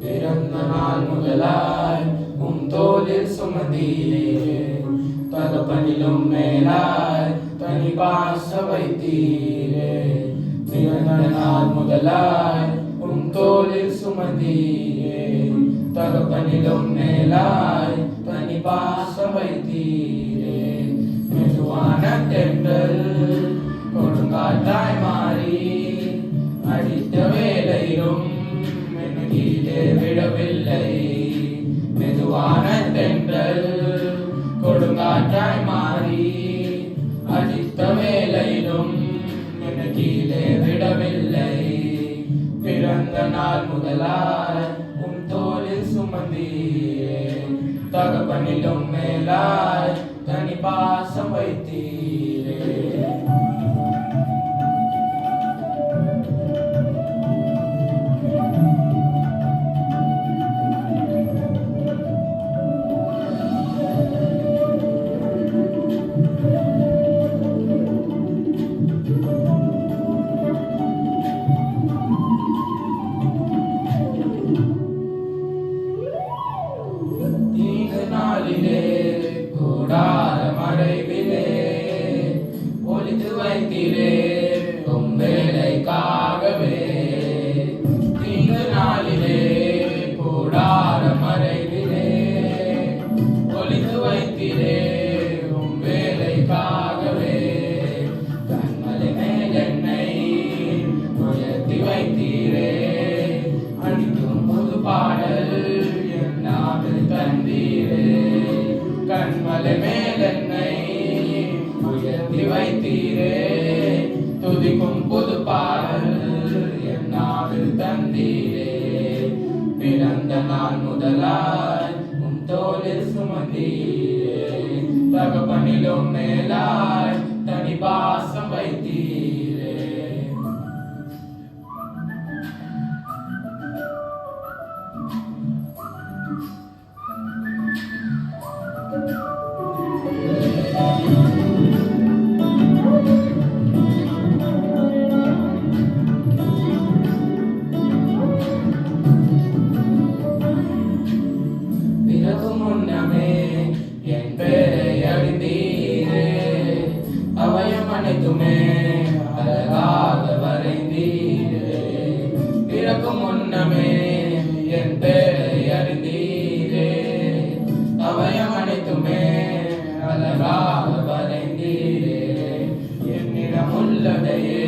பிறந்த நாள் முதலாய் தோளில் சுமந்தீரே, தகப்பனிலும் மேலாய் தனி பாச வைத்தீரே. பிறந்த நாள் முதலாய் தோளில் சுமந்தீரே, தகப்பனிலும் மேலாய் தனி பாச வைத்தீரே. மெதுவான தென்றல் கொடுங்காற்றாய் மாறி அடித்த வேளையிலும் கீழே விடவில்லை. மெதுவான தென்றல் கொடுங்காற்றாய் மாறி அடித்த வேளையிலும் கீழே விடவில்லை. பிறந்த நாள் முதலாய் தோளில் சுமந்தீரே, தகப்பனிலும் மேலாய் தனி பாசம் வைத்தீரே. கூடார மறைவிலே ஒளித்து வைத்தீரே, உம் வேலைக்காகவே. தீங்கு நாளிலே கூடார மறைவிலே ஒளித்து வைத்தீரே, உம் வேலைக்காகவே. கண்மலை மேல் என்னை உயர்த்தி வைத்தீரே, அடிக்கும் புது பாடல் என்னாவில் தந்தீரே. கண்மலை மேல் என்னை உயர்த்தி வைத்தீரே, துதிக்கும் புது பாடல் என்னாவில் தந்தீரே. பிறந்த நாள் முதலாய் தோளில் சுமந்தீரே, தகப்பனிலும் மேலாய் தனி பாசம் வைத்தீரே. பிறக்கும் முன்னமே என் பேரை அறிந்தீரே, அவயம் அனைத்துமே அழகாக வரைந்தீரே. பிறக்கும் முன்னமே என் பேரை அறிந்தீரே, அவயம் அனைத்துமே அழகாக வரைந்தீரே. என்னிடம் உள்ளதையே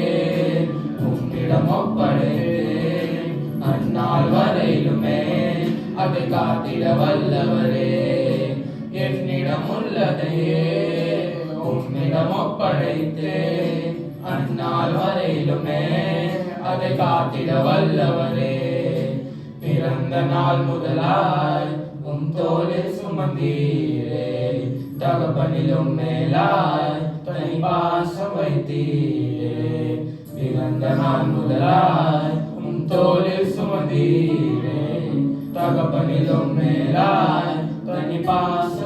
உன்னிடம் ஒப்படைத்தேன், அந்நாள் வரையிலுமே அதை காத்திட வல்லவரே. என்னிடம் உள்ளதையே உன்னிடம் ஒப்படைத்தேன், அந்நாள் வரையிலுமே அதை காத்திட வல்லவரே. பிறந்த நாள் முதலாய் தோளில் சுமந்தீரே, தகப்பனிலும் மேலாய் தனி பாசம் வைத்தீரே. பிறந்த நாள் முதலாய் தோளில் சுமந்தீரே, தகப்பனிலும் மேலாய் தனி பாசம்